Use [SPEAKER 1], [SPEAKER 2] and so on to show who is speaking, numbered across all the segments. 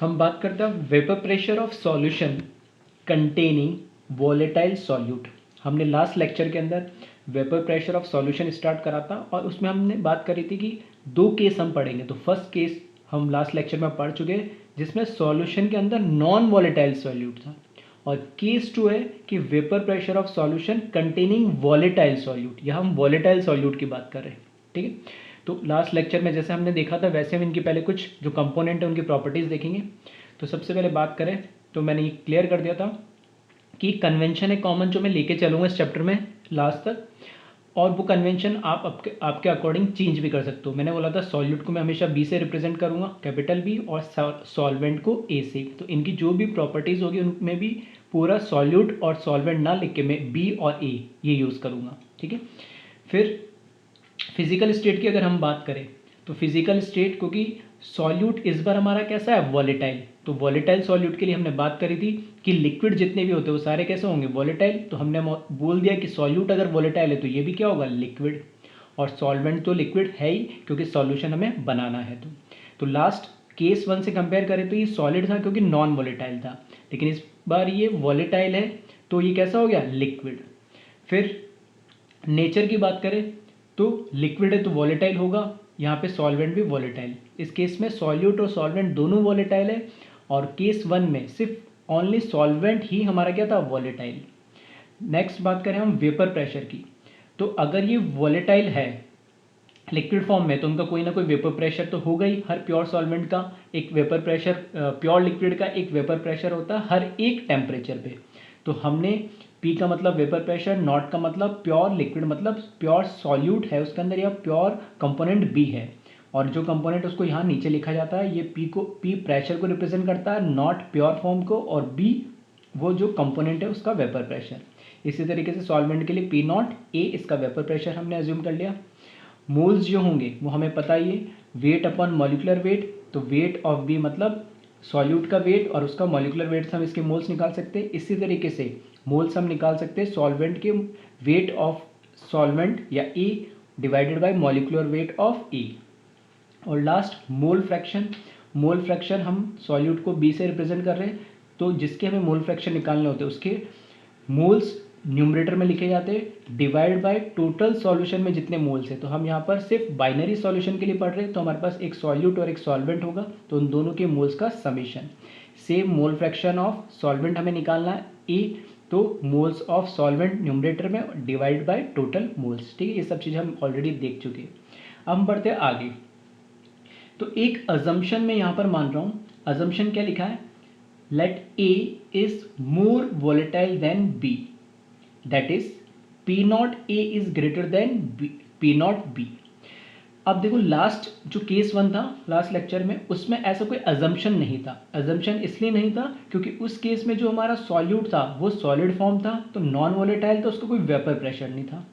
[SPEAKER 1] हम बात करते हैं vapour pressure of solution containing volatile solute. हमने लास्ट लेक्चर के अंदर vapour pressure of solution start करा था और उसमें हमने बात करी थी कि दो केस हम पढ़ेंगे। तो फर्स्ट केस हम लास्ट लेक्चर में पढ़ चुके हैं जिसमें सॉल्यूशन के अंदर नॉन वोलेटाइल सॉल्यूट था, और केस 2 है कि vapour pressure of solution containing volatile solute. यहाँ हम वोलेटाइल सॉल्यूट की बात कर रहे हैं, ठीक है। तो लास्ट लेक्चर में जैसे हमने देखा था वैसे हम इनकी पहले कुछ जो कंपोनेंट है उनकी प्रॉपर्टीज़ देखेंगे। तो सबसे पहले बात करें तो मैंने ये क्लियर कर दिया था कि कन्वेंशन है कॉमन जो मैं लेके चलूँगा इस चैप्टर में लास्ट तक, और वो कन्वेंशन आप आपके अकॉर्डिंग चेंज भी कर सकते हो। मैंने बोला था सॉल्यूट को मैं हमेशा बी से रिप्रेजेंट करूँगा, कैपिटल बी, और सॉल्वेंट को ए से। तो इनकी जो भी प्रॉपर्टीज़ होगी उनमें भी पूरा सॉल्यूट और सॉल्वेंट ना लिख के मैं बी और ए ये यूज़ करूँगा, ठीक है। फिर फिजिकल स्टेट की अगर हम बात करें तो फिजिकल स्टेट, क्योंकि सॉल्यूट इस बार हमारा कैसा है, वॉलेटाइल। तो वॉलेटाइल सॉल्यूट के लिए हमने बात करी थी कि लिक्विड जितने भी होते हैं वो सारे कैसे होंगे, वॉलेटाइल। तो हमने बोल दिया कि सॉल्यूट अगर वॉलेटाइल है तो ये भी क्या होगा, लिक्विड। और सॉल्वेंट तो लिक्विड है ही क्योंकि सॉल्यूशन हमें बनाना है। तो लास्ट केस 1 से कंपेयर करें तो ये सॉलिड था क्योंकि नॉन वॉलेटाइल था, लेकिन इस बार ये वॉलेटाइल है तो ये कैसा हो गया, लिक्विड। फिर नेचर की बात करें तो लिक्विड है तो वॉलेटाइल होगा, यहाँ पे सॉल्वेंट भी वॉलेटाइल। इस केस में सॉल्यूट और सॉल्वेंट दोनों वॉलेटाइल है, और केस 1 में सिर्फ ओनली सॉल्वेंट ही हमारा क्या था, वॉलेटाइल। नेक्स्ट बात करें हम वेपर प्रेशर की, तो अगर ये वॉलेटाइल है लिक्विड फॉर्म में तो उनका कोई ना कोई वेपर प्रेशर तो होगा ही। हर प्योर सॉल्वेंट का एक वेपर प्रेशर, प्योर लिक्विड का एक वेपर प्रेशर होता है हर एक टेम्परेचर पे। तो हमने पी का मतलब वेपर प्रेशर, नॉट का मतलब प्योर लिक्विड मतलब प्योर सॉल्यूट है उसके अंदर, या प्योर कंपोनेंट बी है। और जो कंपोनेंट उसको यहाँ नीचे लिखा जाता है, ये पी प्रेशर को रिप्रेजेंट करता है, नॉट प्योर फॉर्म को, और बी वो जो कंपोनेंट है उसका वेपर प्रेशर। इसी तरीके से सॉल्वेंट के लिए पी नॉट ए इसका वेपर प्रेशर हमने अज्यूम कर लिया। मोल्स जो होंगे वो हमें पता ही है, वेट अपॉन मॉलिकुलर वेट। तो वेट ऑफ बी मतलब सॉल्यूट का वेट और उसका मॉलिकुलर वेट से हम इसके मोल्स निकाल सकते हैं। इसी तरीके से मोल्स हम निकाल सकते हैं सॉल्वेंट के वेट ऑफ सॉल्वेंट या A divided by molecular weight of A. और last mole fraction. Mole fraction हम सॉल्यूट को बी से रिप्रेजेंट कर रहे हैं, तो जिसके हमें मोल फ्रैक्शन निकालने होते हैं उसके मोल्स न्यूमरेटर में लिखे जाते हैं डिवाइड बाय टोटल सॉल्यूशन में जितने मोल्स हैं। तो हम यहाँ पर सिर्फ बाइनरी सॉल्यूशन के लिए पढ़ रहे हैं, तो हमारे पास एक सॉल्यूट और एक सॉल्वेंट होगा, तो उन दोनों के मोल्स का summation. Same mole fraction of solvent हमें निकालना है ए, तो मोल्स ऑफ सॉल्वेंट न्यूमरेटर में डिवाइड बाय टोटल मोल्स, ठीक है। ये सब चीज़ हम ऑलरेडी देख चुके हैं। अब हम बढ़ते हैं आगे। तो एक अजम्पशन में यहाँ पर मान रहा हूँ, अजम्पशन क्या लिखा है, let A is more volatile than B, that is P not A is greater than P not B. अब देखो लास्ट जो केस 1 था लास्ट लेक्चर में, उसमें ऐसा कोई अजम्पशन नहीं था। अजम्पशन इसलिए नहीं था क्योंकि उस केस में जो हमारा सॉल्यूट था वो सॉलिड फॉर्म था, तो नॉन वोलेटाइल, तो उसका कोई वेपर प्रेशर नहीं था।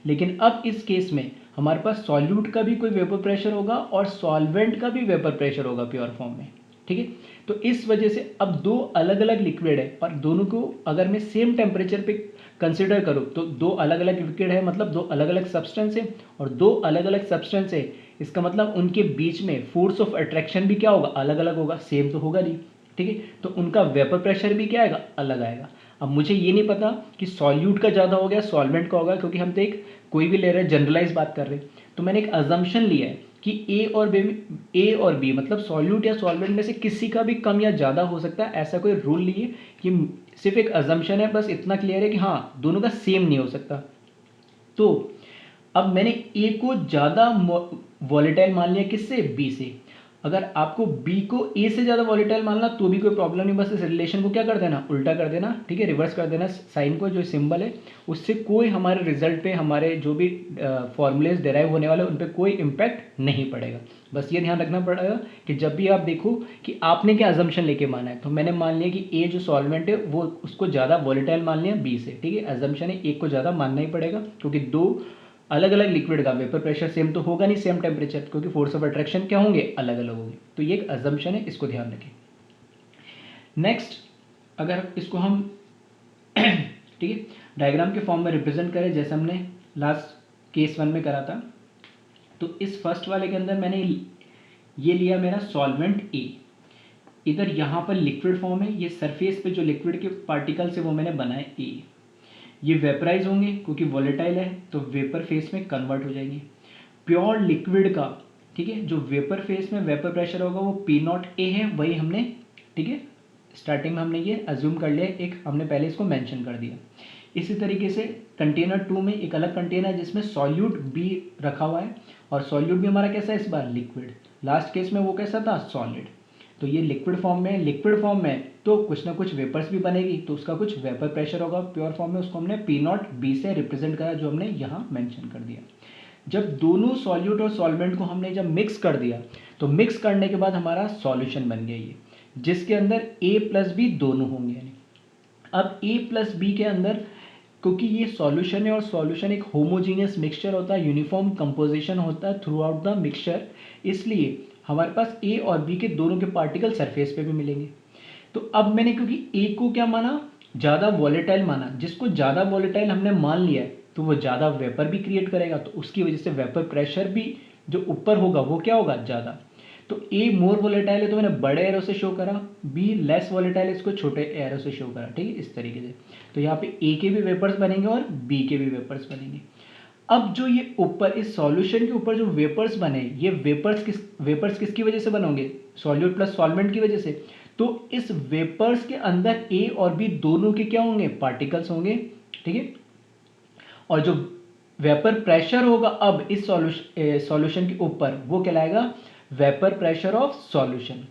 [SPEAKER 1] लेकिन अब इस केस में हमारे पास सॉल्यूट का भी कोई वेपर प्रेशर होगा और सॉल्वेंट का भी वेपर प्रेशर होगा प्योर फॉर्म में, ठीक है। तो इस वजह से अब दो अलग अलग लिक्विड है और दोनों को अगर मैं सेम टेम्परेचर पे कंसिडर करूँ तो दो अलग अलग लिक्विड है, मतलब दो अलग अलग सब्सटेंस है, और दो अलग अलग सब्सटेंस है, इसका मतलब उनके बीच में फोर्स ऑफ अट्रैक्शन भी क्या होगा, अलग अलग होगा, सेम तो होगा नहीं, ठीक है। तो उनका वेपर प्रेशर भी क्या आएगा, अलग आएगा। अब मुझे ये नहीं पता कि सॉल्यूट का ज़्यादा हो गया सॉल्वेंट का होगा, क्योंकि हम तो एक कोई भी ले रहे हैं, जनरलाइज बात कर रहे हैं। तो मैंने एक अजम्पशन लिया है कि ए और बी मतलब सॉल्यूट या सॉल्वेंट में से किसी का भी कम या ज़्यादा हो सकता है, ऐसा कोई रूल नहीं है। कि सिर्फ एक अजम्पशन है, बस इतना क्लियर है कि हाँ दोनों का सेम नहीं हो सकता। तो अब मैंने ए को ज़्यादा वॉलेटाइल मान लिया, किससे, बी से। अगर आपको बी को ए से ज़्यादा वॉलेटाइल मानना तो भी कोई प्रॉब्लम नहीं, बस इस रिलेशन को क्या कर देना, उल्टा कर देना, ठीक है, रिवर्स कर देना साइन को, जो सिंबल है उससे कोई हमारे रिजल्ट पे, हमारे जो भी फॉर्मूलेज डेराइव होने वाले उन पर कोई इम्पैक्ट नहीं पड़ेगा। बस ये ध्यान रखना पड़ेगा कि जब भी आप देखो कि आपने क्या अजम्पशन लेके माना है, तो मैंने मान लिया कि ए जो सॉल्वेंट है वो उसको ज़्यादा वॉलेटाइल मान लिया बी से, ठीक है। अजम्पशन है एक को ज़्यादा मानना ही पड़ेगा, क्योंकि दो अलग अलग लिक्विड का वेपर प्रेशर सेम तो होगा नहीं, सेम टेम्परेचर, क्योंकि फोर्स ऑफ अट्रैक्शन क्या होंगे, अलग अलग होंगे। तो ये एक अजम्पशन है, इसको ध्यान रखें। नेक्स्ट, अगर इसको हम ठीक है डायग्राम के फॉर्म में रिप्रेजेंट करें जैसे हमने लास्ट केस 1 में करा था, तो इस फर्स्ट वाले के अंदर मैंने ये लिया मेरा सॉल्वेंट ए। इधर यहाँ पर लिक्विड फॉर्म है, ये सरफेस पे जो लिक्विड के पार्टिकल्स है वो मैंने बनाए ए, ये वेपराइज होंगे क्योंकि वॉलेटाइल है तो वेपर फेस में कन्वर्ट हो जाएंगे। प्योर लिक्विड का, ठीक है, जो वेपर फेस में वेपर प्रेशर होगा वो पी नॉट ए है, वही हमने, ठीक है, स्टार्टिंग में हमने ये अज्यूम कर लिया, एक हमने पहले इसको मेंशन कर दिया। इसी तरीके से कंटेनर 2 में एक अलग कंटेनर है जिसमें सॉल्यूट बी रखा हुआ है, और सॉल्यूट भी हमारा कैसा है इस बार लिक्विड, लास्ट केस में वो कैसा था सॉलिड। तो ये लिक्विड फॉर्म में, लिक्विड फॉर्म में तो कुछ ना कुछ वेपर्स भी बनेगी, तो उसका कुछ वेपर प्रेशर होगा। प्योर फॉर्म में उसको हमने पी नॉट बी से रिप्रेजेंट करा, जो हमने यहाँ मेंशन कर दिया। जब दोनों सॉल्यूट और सॉल्वेंट को हमने जब मिक्स कर दिया, तो मिक्स करने के बाद हमारा सॉल्यूशन बन गया ये, जिसके अंदर ए प्लस बी दोनों होंगे। अब ए प्लस बी के अंदर, क्योंकि ये सॉल्यूशन है और सॉल्यूशन एक होमोजीनियस मिक्सचर होता है, यूनिफॉर्म कंपोजिशन होता है थ्रू आउट द मिक्सचर, इसलिए हमारे पास ए और बी के दोनों के पार्टिकल सरफेस पे भी मिलेंगे। तो अब मैंने क्योंकि ए को क्या माना, ज़्यादा वॉलेटाइल माना, जिसको ज़्यादा वॉलेटाइल हमने मान लिया है तो वो ज़्यादा वेपर भी क्रिएट करेगा, तो उसकी वजह से वेपर प्रेशर भी जो ऊपर होगा वो क्या होगा ज़्यादा। तो ए मोर वॉलेटाइल है तो मैंने बड़े एरो से शो करा, बी लेस वॉलेटाइल है इसको छोटे एरो से शो करा, ठीक है, इस तरीके से। तो यहाँ पे ए के भी वेपर्स बनेंगे और बी के भी वेपर्स बनेंगे। अब जो ये ऊपर इस सॉल्यूशन के ऊपर जो वेपर्स बने, ये वेपर्स किसकी वजह से बनोगे, सॉल्यूट प्लस सॉल्वेंट की वजह से। तो इस वेपर्स के अंदर ए और बी दोनों के क्या होंगे, पार्टिकल्स होंगे, ठीक है। और जो वेपर प्रेशर होगा अब इस सॉल्यूशन के ऊपर, वो कहलाएगा वेपर प्रेशर ऑफ सॉल्यूशन।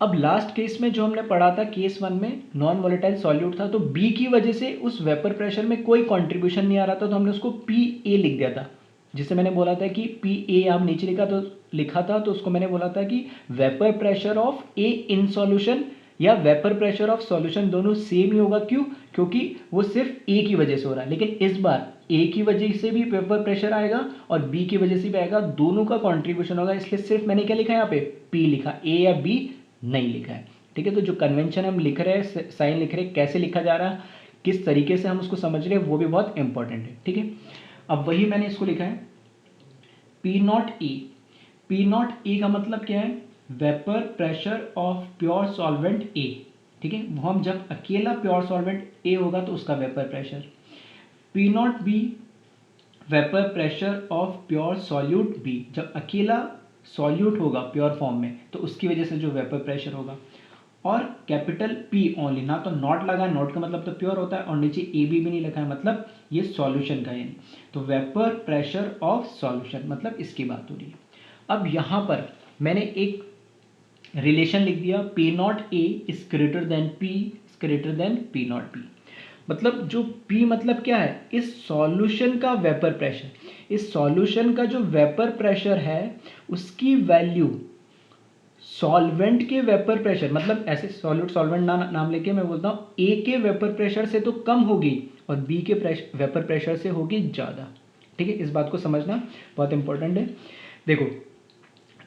[SPEAKER 1] अब लास्ट केस में जो हमने पढ़ा था केस 1 में नॉन वॉलेटाइल सॉल्यूट था, तो बी की वजह से उस वेपर प्रेशर में कोई कंट्रीब्यूशन नहीं आ रहा था, तो हमने उसको पी ए लिख दिया था। जिससे मैंने बोला था कि पी ए आप नीचे लिखा था, तो उसको मैंने बोला था कि vapour pressure of A in solution या वेपर प्रेशर ऑफ सॉल्यूशन दोनों सेम ही होगा। क्यों, क्योंकि वो सिर्फ ए की वजह से हो रहा है, लेकिन इस बार ए की वजह से भी वेपर प्रेशर आएगा और बी की वजह से भी आएगा, दोनों का कॉन्ट्रीब्यूशन होगा, इसलिए सिर्फ मैंने क्या लिखा है यहाँ पे पी लिखा, ए या बी नहीं लिखा है, ठीक है। तो जो कन्वेंशन हम लिख रहे हैं, साइन लिख रहे हैं, कैसे लिखा जा रहा है, किस तरीके से हम उसको समझ रहे हैं, वो भी बहुत इंपॉर्टेंट है, ठीक है। अब वही मैंने इसको लिखा है P not A. P not A का मतलब क्या है, vapour pressure of pure solvent A, ठीक है। वो हम जब अकेला प्योर सॉल्वेंट ए होगा तो उसका vapour pressure. P not B vapour pressure of pure solute B, जब अकेला सॉल्यूट होगा प्योर फॉर्म में तो उसकी वजह से जो वेपर प्रेशर होगा। और कैपिटल पी ओनली, ना तो नॉट लगा, नॉट का मतलब तो प्योर होता है, और नीचे ए बी भी नहीं लिखा है, मतलब ये सॉल्यूशन का है। तो वेपर प्रेशर ऑफ सॉल्यूशन मतलब इसकी बात हो रही है। अब यहाँ पर मैंने एक रिलेशन लिख दिया, P not A is greater than P is greater than P not be. मतलब जो P मतलब क्या है, इस सॉल्यूशन का वेपर प्रेशर, इस सॉल्यूशन का जो वेपर प्रेशर है उसकी वैल्यू सॉल्वेंट के वेपर प्रेशर, मतलब ऐसे सॉल्यूट सॉल्वेंट नाम लेके मैं बोलता हूँ A के वेपर प्रेशर से तो कम होगी और B के वेपर प्रेशर से होगी ज़्यादा, ठीक है। इस बात को समझना बहुत इंपॉर्टेंट है। देखो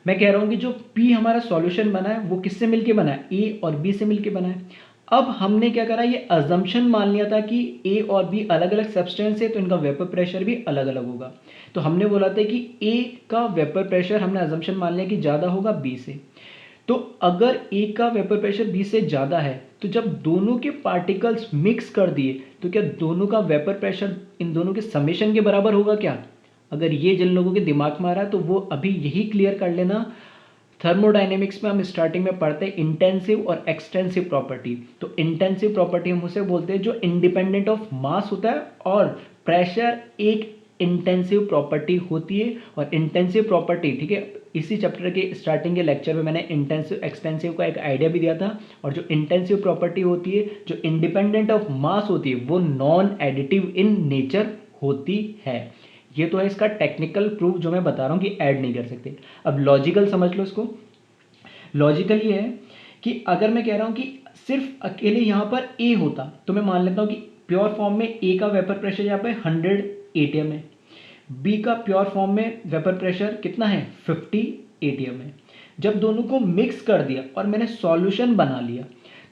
[SPEAKER 1] मैं कह रहा हूँ कि जो P हमारा सॉल्यूशन बना है वो किससे मिलके बना है, A और B से मिलके बना है। अब हमने क्या करा, ये अजम्पशन मान लिया था कि ए और बी अलग अलग सब्सटेंस है तो इनका वेपर प्रेशर भी अलग अलग होगा। तो हमने बोला था कि ए का वेपर प्रेशर हमने अजम्पशन मान लिया कि ज़्यादा होगा बी से। तो अगर ए का वेपर प्रेशर बी से ज़्यादा है तो जब दोनों के पार्टिकल्स मिक्स कर दिए तो क्या दोनों का वेपर प्रेशर इन दोनों के समेशन के बराबर होगा क्या। अगर ये जिन लोगों के दिमाग में आ रहा है तो वो अभी यही क्लियर कर लेना। थर्मोडायनेमिक्स में हम स्टार्टिंग में पढ़ते हैं इंटेंसिव और एक्सटेंसिव प्रॉपर्टी। तो इंटेंसिव प्रॉपर्टी हम उसे बोलते हैं जो इंडिपेंडेंट ऑफ मास होता है, और प्रेशर एक इंटेंसिव प्रॉपर्टी होती है। और इंटेंसिव प्रॉपर्टी, ठीक है, इसी चैप्टर के स्टार्टिंग के लेक्चर में मैंने इंटेंसिव एक्सटेंसिव का एक आइडिया भी दिया था। और जो इंटेंसिव प्रॉपर्टी होती है जो इंडिपेंडेंट ऑफ मास होती है वो नॉन एडिटिव इन नेचर होती है। ये तो है इसका टेक्निकल प्रूफ जो मैं बता रहा हूँ कि ऐड नहीं कर सकते। अब लॉजिकल समझ लो इसको। लॉजिकल ये है कि अगर मैं कह रहा हूँ कि सिर्फ अकेले यहाँ पर ए होता तो मैं मान लेता हूँ कि प्योर फॉर्म में ए का वेपर प्रेशर यहाँ पे 100 atm है, बी का प्योर फॉर्म में वेपर प्रेशर कितना है 50 atm है। जब दोनों को मिक्स कर दिया और मैंने सॉल्यूशन बना लिया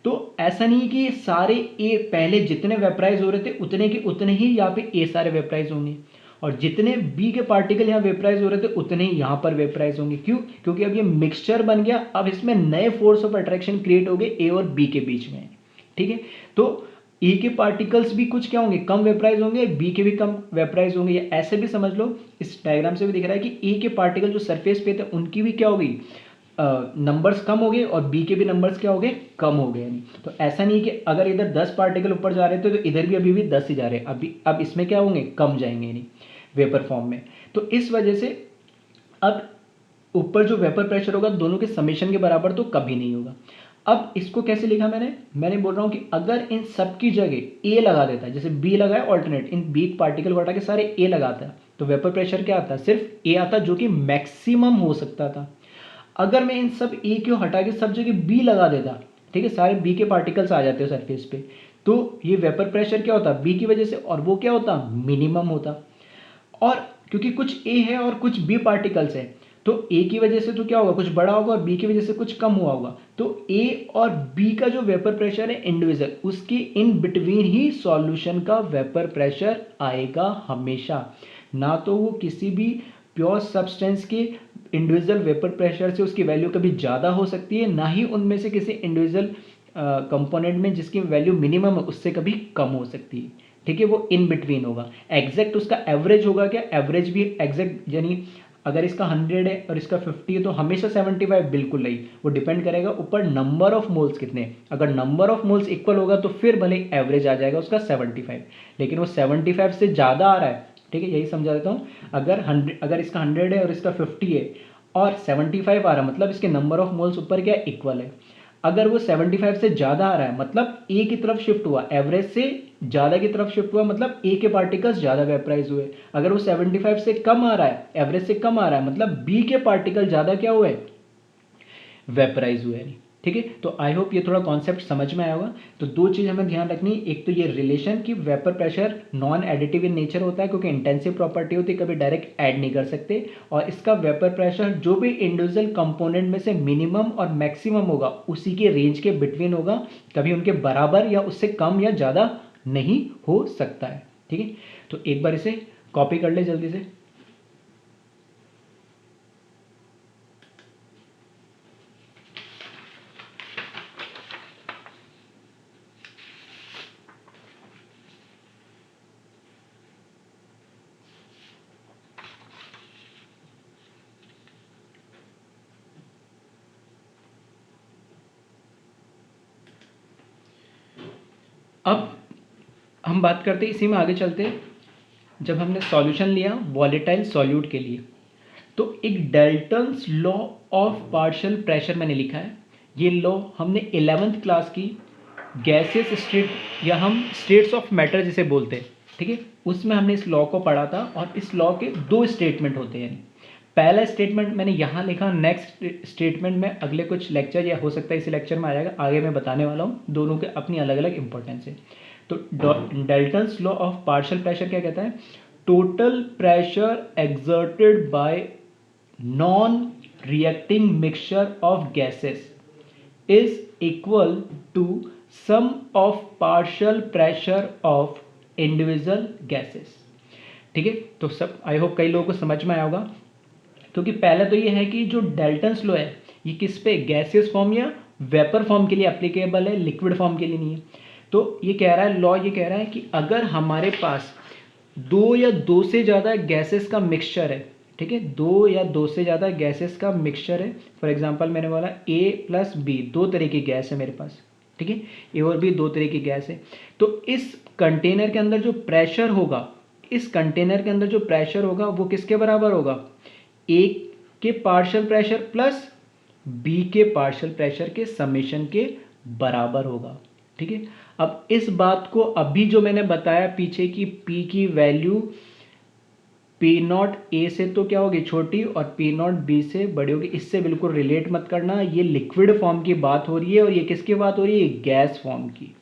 [SPEAKER 1] तो ऐसा नहीं कि सारे ए पहले जितने वेपराइज हो रहे थे उतने के उतने ही यहाँ पे ए सारे वेपराइज होंगे। और जितने बी के पार्टिकल यहाँ वेपराइज हो रहे थे उतने ही यहाँ पर वेपराइज होंगे। क्यों? क्योंकि अब ये मिक्सचर बन गया, अब इसमें नए फोर्स ऑफ अट्रैक्शन क्रिएट हो गए ए और बी के बीच में। ठीक है, तो ए के पार्टिकल्स भी कुछ क्या होंगे, कम वेपराइज होंगे, बी के भी कम वेपराइज होंगे। या ऐसे भी समझ लो, इस डायग्राम से भी दिख रहा है कि ए के पार्टिकल जो सरफेस पे थे उनकी भी क्या हो गई, नंबर्स कम हो गए और बी के भी नंबर्स क्या हो गए, कम हो गए। तो ऐसा नहीं कि अगर इधर 10 पार्टिकल ऊपर जा रहे थे तो इधर भी अभी भी 10 ही जा रहे हैं, अभी अब इसमें क्या होंगे, कम जाएंगे नहीं वेपर फॉर्म में। तो इस वजह से अब ऊपर जो वेपर प्रेशर होगा दोनों के समेशन के बराबर तो कभी नहीं होगा। अब इसको कैसे लिखा मैंने बोल रहा हूं कि अगर इन सब की जगह ए लगा देता, जैसे बी लगाए ऑल्टरनेट, इन बी पार्टिकल को हटा के सारे ए लगाता, तो वेपर प्रेशर क्या आता, सिर्फ ए आता, जो कि मैक्सिमम हो सकता था। अगर मैं इन सब ए को हटा के सब जगह बी लगा देता, ठीक है, सारे बी के पार्टिकल्स आ जाते हो सरफेस पे, तो ये वेपर प्रेशर क्या होता बी की वजह से, और वो क्या होता, मिनिमम होता। और क्योंकि कुछ ए है और कुछ बी पार्टिकल्स है, तो ए की वजह से तो क्या होगा, कुछ बड़ा होगा, और बी की वजह से कुछ कम हुआ होगा। तो ए और बी का जो वेपर प्रेशर है इंडिविजुअल, उसकी इन बिटवीन ही सॉल्यूशन का वेपर प्रेशर आएगा हमेशा। ना तो वो किसी भी प्योर सब्सटेंस के इंडिविजुअल वेपर प्रेशर से उसकी वैल्यू कभी ज़्यादा हो सकती है, ना ही उनमें से किसी इंडिविजुअल कंपोनेंट में जिसकी वैल्यू मिनिमम है उससे कभी कम हो सकती है। ठीक है, वो इन बिटवीन होगा। एग्जैक्ट उसका एवरेज होगा क्या, एवरेज भी एग्जैक्ट, यानी अगर इसका 100 है और इसका 50 है तो हमेशा 75 बिल्कुल नहीं, वो डिपेंड करेगा ऊपर नंबर ऑफ मोल्स कितने। अगर नंबर ऑफ मोल्स इक्वल होगा तो फिर भले एवरेज आ जाएगा उसका 75, लेकिन वो 75 से ज़्यादा आ रहा है, ठीक है, यही समझा देता हूँ। अगर इसका 100 है और इसका 50 है और 75 आ रहा है, मतलब इसके नंबर ऑफ मोल्स ऊपर क्या इक्वल है। अगर वो 75 से ज़्यादा आ रहा है मतलब ए की तरफ शिफ्ट हुआ, एवरेज से ज़्यादा की तरफ शिफ्ट हुआ, मतलब ए के पार्टिकल्स ज़्यादा वेपराइज हुए। अगर वो 75 से कम आ रहा है, एवरेज से कम आ रहा है, मतलब बी के पार्टिकल ज़्यादा क्या हुए, वेपराइज हुए। ठीक है, तो आई होप ये थोड़ा कॉन्सेप्ट समझ में आया होगा। तो दो चीज़ हमें ध्यान रखनी, एक तो ये रिलेशन कि vapour pressure non additive in nature होता है क्योंकि इंटेंसिव प्रॉपर्टी होती है, कभी डायरेक्ट ऐड नहीं कर सकते। और इसका वेपर प्रेशर जो भी इंडिविजुअल कंपोनेंट में से मिनिमम और मैक्सिमम होगा उसी के रेंज के बिटवीन होगा, कभी उनके बराबर या उससे कम या ज़्यादा नहीं हो सकता है। ठीक है, तो एक बार इसे कॉपी कर ले जल्दी से। अब हम बात करते हैं, इसी में आगे चलते हैं। जब हमने सॉल्यूशन लिया वॉलेटाइल सॉल्यूट के लिए, तो एक Dalton's law of partial pressure मैंने लिखा है। ये लॉ हमने 11th क्लास की गैसेस स्टेट या हम स्टेट्स ऑफ मैटर जिसे बोलते हैं, ठीक है, उसमें हमने इस लॉ को पढ़ा था। और इस लॉ के दो स्टेटमेंट होते हैं। पहला स्टेटमेंट मैंने यहाँ लिखा, नेक्स्ट स्टेटमेंट में अगले कुछ लेक्चर या हो सकता है इसी लेक्चर में आ जाएगा, आगे मैं बताने वाला हूँ। दोनों के अपनी अलग अलग इंपॉर्टेंस है। तो Dalton's law of partial pressure क्या कहता है, total pressure exerted by non reacting mixture of gases is equal to sum of partial pressure of individual gases. ठीक है, तो सब आई होप कई लोगों को समझ में आया होगा। क्योंकि पहला तो ये है कि जो डाल्टन्स लॉ है ये किस पे, गैसियस फॉर्म या वेपर फॉर्म के लिए एप्लीकेबल है, लिक्विड फॉर्म के लिए नहीं है। तो ये कह रहा है, लॉ ये कह रहा है कि अगर हमारे पास दो या दो से ज़्यादा गैसेस का मिक्सचर है, ठीक है, दो या दो से ज़्यादा गैसेस का मिक्सचर है। फॉर एग्जांपल मैंने बोला ए प्लस बी, दो तरह की गैस है मेरे पास, ठीक है, ए और बी दो तरह की गैस है। तो इस कंटेनर के अंदर जो प्रेशर होगा, इस कंटेनर के अंदर जो प्रेशर होगा वो किसके बराबर होगा, ए के पार्शियल प्रेशर प्लस बी के पार्शियल प्रेशर के समेशन के बराबर होगा। ठीक है, अब इस बात को अभी जो मैंने बताया पीछे की पी की वैल्यू पी नॉट ए से तो क्या होगी छोटी और पी नॉट बी से बड़ी होगी, इससे बिल्कुल रिलेट मत करना। ये लिक्विड फॉर्म की बात हो रही है और ये किसकी बात हो रही है, गैस फॉर्म की।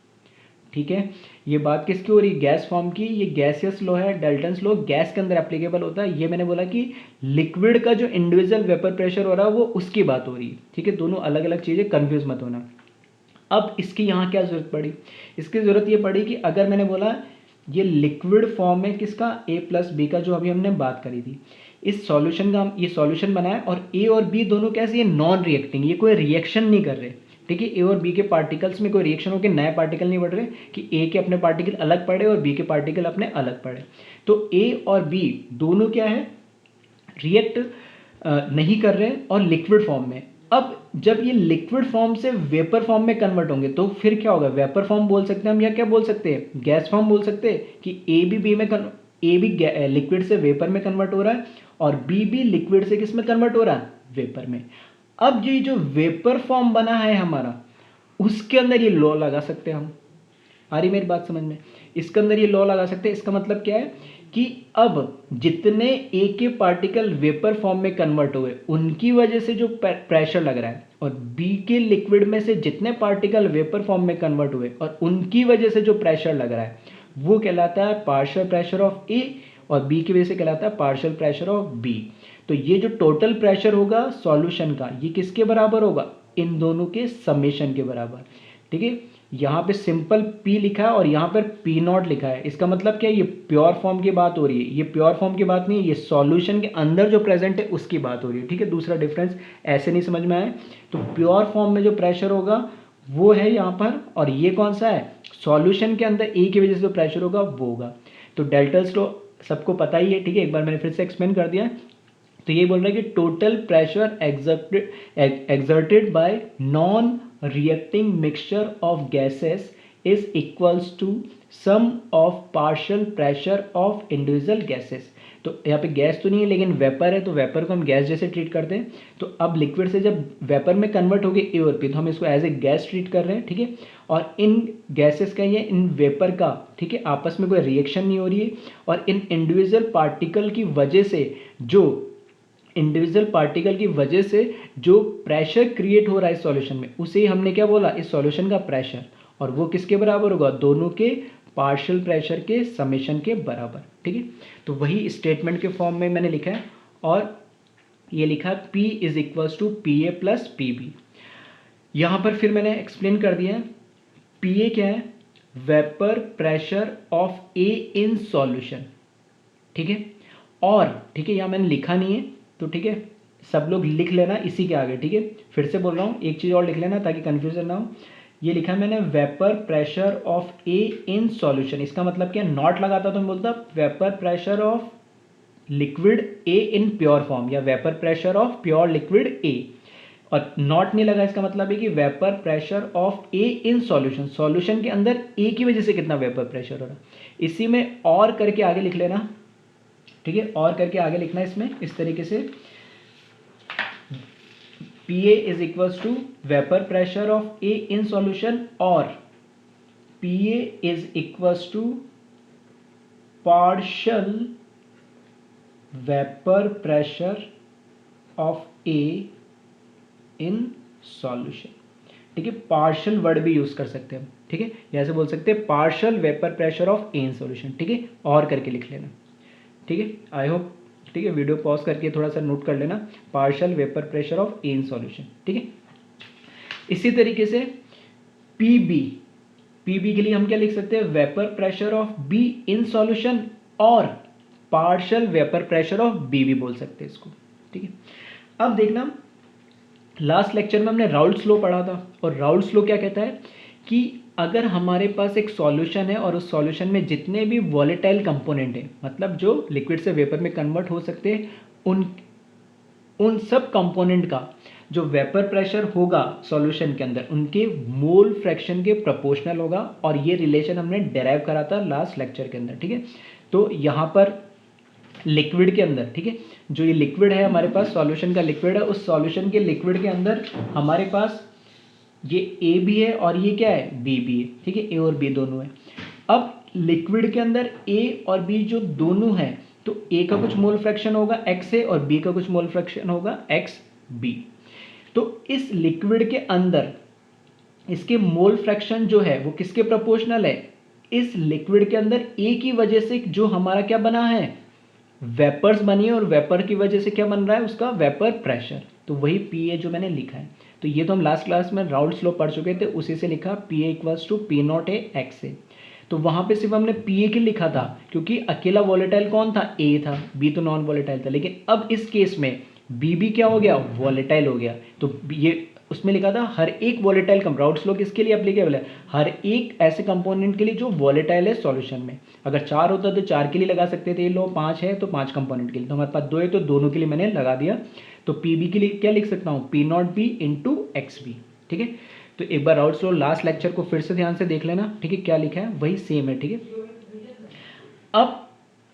[SPEAKER 1] ठीक है, ये बात किसकी हो रही है, गैस फॉर्म की। ये गैसियस लॉ है, डाल्टन्स लॉ गैस के अंदर एप्लीकेबल होता है। ये मैंने बोला कि लिक्विड का जो इंडिविजुअल वेपर प्रेशर हो रहा है वो उसकी बात हो रही है। ठीक है, दोनों अलग अलग चीज़ें, कंफ्यूज मत होना। अब इसकी यहाँ क्या जरूरत पड़ी, इसकी जरूरत ये पड़ी कि अगर मैंने बोला ये लिक्विड फॉर्म है किसका, ए प्लस बी का, जो अभी हमने बात करी थी। इस सॉल्यूशन का हम ये सॉल्यूशन बनाया और ए और बी दोनों कैसे, ये नॉन रिएक्टिंग, ये कोई रिएक्शन नहीं कर रहे, ठीक है। ए और बी के पार्टिकल्स में कोई रिएक्शन होकर नए पार्टिकल नहीं बढ़ रहे कि ए के अपने पार्टिकल अलग पड़े और बी के पार्टिकल अपने अलग पड़े। तो ए और बी दोनों क्या है, रिएक्ट नहीं कर रहे और लिक्विड फॉर्म में। अब जब ये लिक्विड फॉर्म से वेपर फॉर्म में कन्वर्ट होंगे तो फिर क्या होगा, वेपर फॉर्म बोल सकते हैं हम, या क्या बोल सकते हैं, गैस फॉर्म बोल सकते हैं कि ए भी लिक्विड से वेपर में कन्वर्ट हो रहा है और बी भी लिक्विड से किस में कन्वर्ट हो रहा है, वेपर में। अब ये जो वेपर फॉर्म बना है हमारा, उसके अंदर ये लॉ लगा सकते हैं हम। आ रही मेरी बात समझ में, इसके अंदर ये लॉ लगा सकते हैं। इसका मतलब क्या है कि अब जितने ए के पार्टिकल वेपर फॉर्म में कन्वर्ट हुए उनकी वजह से जो प्रेशर लग रहा है, और बी के लिक्विड में से जितने पार्टिकल वेपर फॉर्म में कन्वर्ट हुए और उनकी वजह से जो प्रेशर लग रहा है, वो कहलाता है पार्शियल प्रेशर ऑफ ए, और बी की वजह से कहलाता है पार्शियल प्रेशर ऑफ बी। तो ये जो टोटल प्रेशर होगा सॉल्यूशन का, ये किसके बराबर होगा, इन दोनों के समेशन के बराबर, ठीक है। यहाँ पे सिंपल P लिखा है और यहाँ पर P नॉट लिखा है। इसका मतलब क्या है, ये प्योर फॉर्म की बात हो रही है, ये प्योर फॉर्म की बात नहीं है, ये सॉल्यूशन के अंदर जो प्रेजेंट है उसकी बात हो रही है, ठीक है। दूसरा डिफरेंस ऐसे नहीं समझ में आए तो प्योर फॉर्म में जो प्रेशर होगा वो है यहाँ पर, और ये कौन सा है, सॉल्यूशन के अंदर ए की वजह से जो प्रेशर होगा वो होगा। तो डेल्टास लॉ सबको पता ही है, ठीक है, एक बार मैंने फिर से एक्सप्लेन कर दिया। तो ये बोल रहा है कि total pressure exerted by non-reacting mixture of gases is equals to sum of partial pressure of individual gases। तो यहाँ पे गैस तो नहीं है लेकिन वेपर है, तो वेपर को हम गैस जैसे ट्रीट करते हैं। तो अब लिक्विड से जब वेपर में कन्वर्ट हो गए ए और पी, तो हम इसको एज ए गैस ट्रीट कर रहे हैं, ठीक है। और इन गैसेस का या इन वेपर का, ठीक है, आपस में कोई रिएक्शन नहीं हो रही है, और इन इंडिविजुअल पार्टिकल की वजह से जो प्रेशर क्रिएट हो रहा है इस सॉल्यूशन में, उसे हमने क्या बोला, इस सॉल्यूशन का प्रेशर, और वो किसके बराबर होगा, दोनों के पार्शियल प्रेशर के समेशन के बराबर, ठीक है। तो वही स्टेटमेंट के फॉर्म में मैंने लिखा है, और ये लिखा है P is equals to P A plus P B. यहाँ पर फिर मैंने एक्सप्लेन कर दिया है, पी ए क्या है, vapour pressure of A in solution, ठीक है। और ठीक है, यहाँ मैंने लिखा नहीं है तो ठीक है, सब लोग लिख लेना इसी के आगे, ठीक है। फिर से बोल रहा हूँ, एक चीज़ और लिख लेना ताकि कन्फ्यूजन ना हो। ये लिखा है मैंने, vapour pressure of A in solution. इसका मतलब क्या, नॉट लगाता तो मैं बोलता vapour pressure of liquid A in pure form, या vapour pressure of pure liquid A, और नॉट नहीं लगा, इसका मतलब है कि vapour pressure of A in solution, solution के अंदर ए की वजह से कितना वेपर प्रेशर हो रहा है। इसी में और करके आगे लिख लेना, ठीक है, और करके आगे लिखना इसमें इस तरीके से, P A is equals to vapour pressure of A in solution, और P A is equals to partial vapour pressure of A in solution, ठीक है। पार्शियल वर्ड भी यूज कर सकते हैं हम, ठीक है, ऐसे बोल सकते हैं partial vapour pressure of A in solution, ठीक है, और करके लिख लेना, ठीक है। आई होप, ठीक है, वीडियो पॉज करके थोड़ा सा नोट कर लेना, partial vapour pressure of A in solution, ठीक है। इसी तरीके से पीबी के लिए हम क्या लिख सकते हैं, vapour pressure of B in solution, और partial vapour pressure of B भी बोल सकते हैं इसको, ठीक है। अब देखना, लास्ट लेक्चर में हमने राउल्ट्स लॉ पढ़ा था, और राउल्ट्स लॉ क्या कहता है कि अगर हमारे पास एक सॉल्यूशन है और उस सॉल्यूशन में जितने भी वॉलेटाइल कंपोनेंट हैं, मतलब जो लिक्विड से वेपर में कन्वर्ट हो सकते हैं, उन सब कंपोनेंट का जो वेपर प्रेशर होगा सॉल्यूशन के अंदर, उनके मोल फ्रैक्शन के प्रोपोर्शनल होगा, और ये रिलेशन हमने डेराइव करा था लास्ट लेक्चर के अंदर, ठीक है। तो यहाँ पर लिक्विड के अंदर, ठीक है, जो ये लिक्विड है हमारे पास, सॉल्यूशन का लिक्विड है, उस सॉल्यूशन के लिक्विड के अंदर हमारे पास ये ए भी है और ये क्या है, बी भी है, ठीक है, ए और बी दोनों है। अब लिक्विड के अंदर ए और बी जो दोनों है, तो ए का कुछ मोल फ्रैक्शन होगा एक्स ए, और बी का कुछ मोल फ्रैक्शन होगा एक्स बी। तो इस लिक्विड के अंदर इसके मोल फ्रैक्शन जो है वो किसके प्रोपोर्शनल है, इस लिक्विड के अंदर ए की वजह से जो हमारा क्या बना है, वेपर्स बनी है, और वेपर की वजह से क्या बन रहा है, उसका वेपर प्रेशर। तो वही पी ए जो मैंने लिखा है, तो ये तो हम लास्ट क्लास में राउल्ट्स लॉ पढ़ चुके थे, उसी से लिखा P A equals to P not A X A. तो वहाँ पे सिर्फ हमने पी ए के लिखा था क्योंकि अकेला वॉलेटाइल कौन था, ए था, बी तो नॉन वॉलेटाइल था। लेकिन अब इस केस में बी भी क्या हो गया, वॉलेटाइल हो गया। तो ये उसमें लिखा था हर एक वॉलेटाइल राउट्स लॉ किसके लिए एप्लीकेबल है, हर एक ऐसे कंपोनेंट के लिए जो वॉलेटाइल है सॉल्यूशन में। अगर 4 होता तो 4 के लिए लगा सकते थे ये लॉ, 5 है तो 5 कंपोनेंट के लिए, तो हमारे पास 2 है तो दोनों के लिए मैंने लगा दिया। तो पी बी के लिए क्या लिख सकता हूँ, P not B into X B. ठीक है, तो एक बार राउट्स लॉ लास्ट लेक्चर को फिर से ध्यान से देख लेना। ठीक है, क्या लिखा है वही सेम है। ठीक है, अब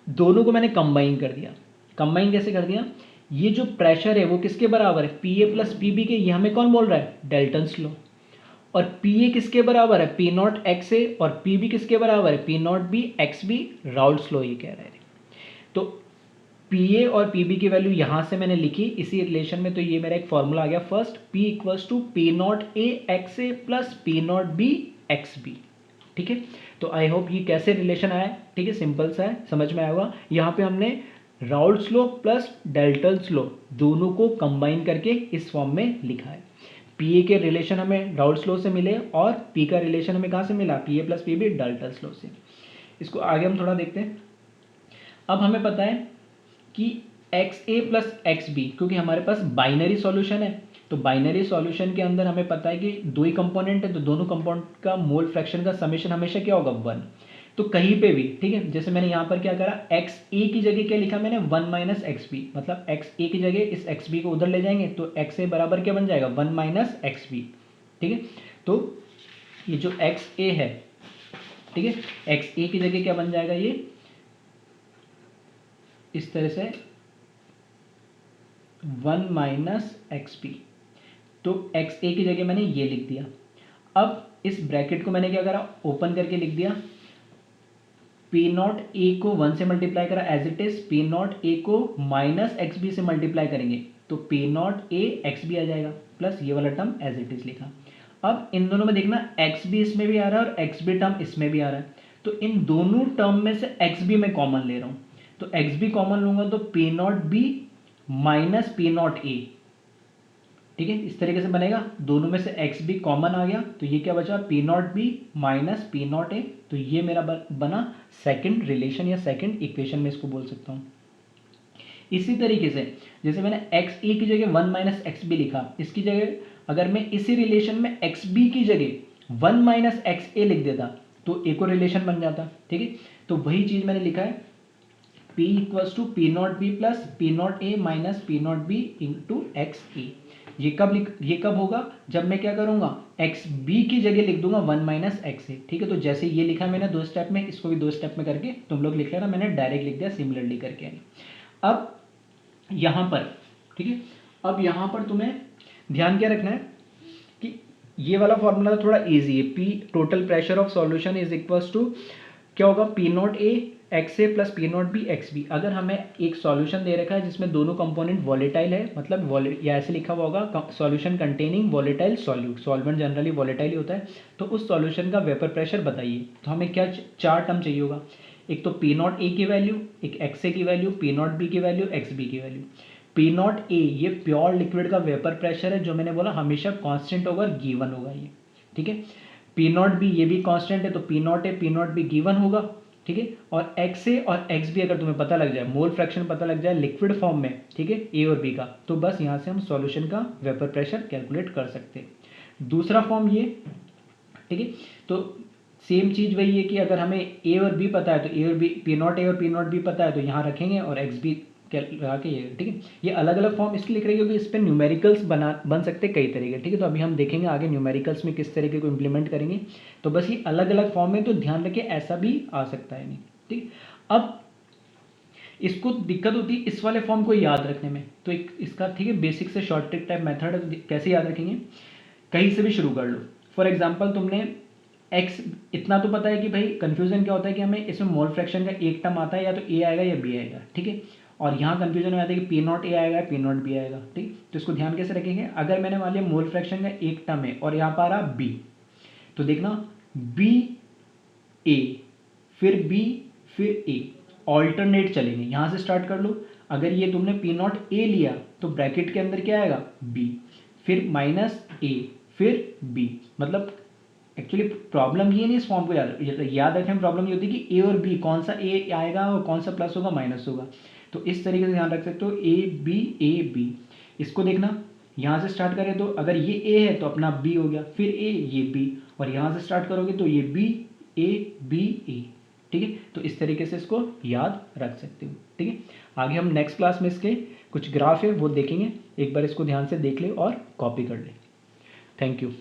[SPEAKER 1] दोनों को मैंने कंबाइन कर दिया। कंबाइन कैसे कर दिया, ये जो प्रेशर है वो किसके बराबर है, P A plus P B के। ये हमें कौन बोल रहा है, डेल्टन्स लॉ। और पी ए किसके बराबर है, पी नॉट एक्स ए, और पी बी किसके बराबर है, P not B X B. Raoult's law ये कह रहा है। तो पी ए और पी बी की वैल्यू यहाँ से मैंने लिखी इसी रिलेशन में, तो ये मेरा एक फॉर्मूला आ गया first, P equals to P not A X A plus P not B X B. ठीक है, तो आई होप ये कैसे रिलेशन आया। ठीक है, सिंपल सा है, समझ में आया होगा। यहाँ पे हमने Raoult's law plus Dalton's law दोनों को कंबाइन करके इस फॉर्म में लिखा है। पी ए के रिलेशन हमें राउल्ट्स लॉ से मिले और पी का रिलेशन हमें कहाँ से मिला, P A plus P B Dalton's law से। इसको आगे हम थोड़ा देखते हैं। अब हमें पता है कि x A plus x B, क्योंकि हमारे पास बाइनरी सॉल्यूशन है, तो बाइनरी सॉल्यूशन के अंदर हमें पता है कि दो ही कंपोनेंट है, तो दोनों कंपोनेंट का मोल फ्रैक्शन का समेशन हमेशा क्या होगा, 1। तो कहीं पे भी, ठीक है, जैसे मैंने यहाँ पर क्या करा, एक्स ए की जगह क्या लिखा मैंने, 1 माइनस एक्स बी, मतलब एक्स ए की जगह इस एक्स बी को उधर ले जाएंगे तो एक्स ए बराबर क्या बन जाएगा, 1 माइनस एक्स बी। ठीक है, तो ये जो एक्स ए है, ठीक है, एक्स ए की जगह क्या बन जाएगा, ये इस तरह से 1 माइनस एक्स बी। तो एक्स ए की जगह मैंने ये लिख दिया। अब इस ब्रैकेट को मैंने क्या करा, ओपन करके लिख दिया, पी नॉट ए को 1 से मल्टीप्लाई करा as it is, P not A को माइनस एक्स बी से मल्टीप्लाई करेंगे तो P not A X B आ जाएगा, प्लस ये वाला टर्म एज इट इज लिखा। अब इन दोनों में देखना, एक्स बी इसमें भी आ रहा है और एक्स बी टर्म इसमें भी आ रहा है, तो इन दोनों टर्म में से एक्स बी मैं कॉमन ले रहा हूँ, तो एक्स बी कॉमन लूंगा तो P not be minus P not a. ठीक है, इस तरीके से बनेगा, दोनों में से एक्स बी कॉमन आ गया तो ये क्या बचा, P not be minus P not a. तो ये मेरा बना सेकंड रिलेशन या सेकंड इक्वेशन में इसको बोल सकता हूँ। इसी तरीके से जैसे मैंने एक्स ए की जगह 1 माइनस एक्स बी लिखा, इसकी जगह अगर मैं इसी रिलेशन में एक्स बी की जगह 1 माइनस एक्स ए लिख देता तो एक और रिलेशन बन जाता। ठीक है, तो वही चीज मैंने लिखा है, P equals to P not B plus P not A minus P not B into X A. ये कब होगा, जब मैं क्या करूंगा, एक्स बी की जगह लिख दूंगा 1 माइनस एक्स ए। ठीक है, तो जैसे ये लिखा मैंने 2 स्टेप में, इसको भी 2 स्टेप में करके तुम लोग लिख लेना, मैंने डायरेक्ट लिख दिया सिमिलरली करके। अब यहां पर, ठीक है, अब यहां पर तुम्हें ध्यान क्या रखना है कि ये वाला फॉर्मूला थोड़ा इजी है, P total pressure of solution is equals to क्या होगा, P not A X A plus P not B X B. अगर हमें एक सॉल्यूशन दे रखा है जिसमें दोनों कंपोनेंट वॉलेटाइल है, मतलब या ऐसे लिखा हुआ होगा solution containing volatile solute, solvent generally volatile ही होता है, तो उस सॉल्यूशन का वेपर प्रेशर बताइए। तो हमें क्या 4 टर्म चाहिए होगा, एक तो पी नॉट ए की वैल्यू, एक एक्स ए की वैल्यू, पी नॉट बी की वैल्यू, एक्स बी की वैल्यू। पी नॉट ए ये प्योर लिक्विड का वेपर प्रेशर है, जो मैंने बोला हमेशा कांस्टेंट होगा, गिवन होगा ये। ठीक है, पी नॉट बी ये भी कांस्टेंट है, तो P not A P not be given होगा। ठीक है, और एक्स ए और एक्स बी अगर तुम्हें पता लग जाए, मोल फ्रैक्शन पता लग जाए लिक्विड फॉर्म में, ठीक है, ए और बी का, तो बस यहाँ से हम सॉल्यूशन का वेपर प्रेशर कैलकुलेट कर सकते हैं। दूसरा फॉर्म ये, ठीक है, तो सेम चीज वही है कि अगर हमें ए और बी पता है तो ए और बी, पी नॉट ए और पी नॉट बी पता है तो यहाँ रखेंगे और एक्स बी लगा के ये। ठीक है, ये अलग अलग फॉर्म इसलिए लिख रही है क्योंकि इस पर न्यूमेरिकल्स बन सकते हैं कई तरीके। ठीक है, तो अभी हम देखेंगे आगे न्यूमेरिकल्स में किस तरीके को इम्प्लीमेंट करेंगे, तो बस ये अलग अलग फॉर्म है, तो ध्यान रखिए ऐसा भी आ सकता है नहीं। ठीक, अब इसको दिक्कत होती है इस वाले फॉर्म को याद रखने में, तो इसका, ठीक है, बेसिक से शॉर्ट ट्रिक टाइप मेथड कैसे याद रखेंगे, कहीं से भी शुरू कर लो। फॉर एग्जाम्पल तुमने एक्स, इतना तो पता है कि भाई कंफ्यूजन क्या होता है कि हमें इसमें मोल फ्रैक्शन का एक टर्म आता है, या तो ए आएगा या बी आएगा। ठीक है, और यहाँ कंफ्यूजन में आता है कि पी नॉट ए आएगा पी नॉट बी आएगा। ठीक, तो इसको ध्यान कैसे रखेंगे, अगर मैंने मान लिया मोल फ्रैक्शन का एक टर्म है और यहाँ पर आ रहा बी, तो देखना बी ए फिर बी फिर ए, ऑल्टरनेट चलेंगे, यहाँ से स्टार्ट कर लो। अगर ये तुमने पी नॉट ए लिया तो ब्रैकेट के अंदर क्या आएगा, बी, फिर माइनस ए फिर बी, मतलब एक्चुअली प्रॉब्लम ये नहीं इस फॉर्म को याद रखें। प्रॉब्लम ये होती है कि ए और बी, कौन सा ए आएगा और कौन सा प्लस होगा माइनस होगा। तो इस तरीके से ध्यान रख सकते हो, ए बी। इसको देखना, यहाँ से स्टार्ट करें तो अगर ये ए है तो अपना बी हो गया, फिर ए, ये बी, और यहाँ से स्टार्ट करोगे तो ये बी ए। ठीक है, तो इस तरीके से इसको याद रख सकते हो। ठीक है, आगे हम नेक्स्ट क्लास में इसके कुछ ग्राफ है वो देखेंगे, एक बार इसको ध्यान से देख ले और कॉपी कर ले। Thank you.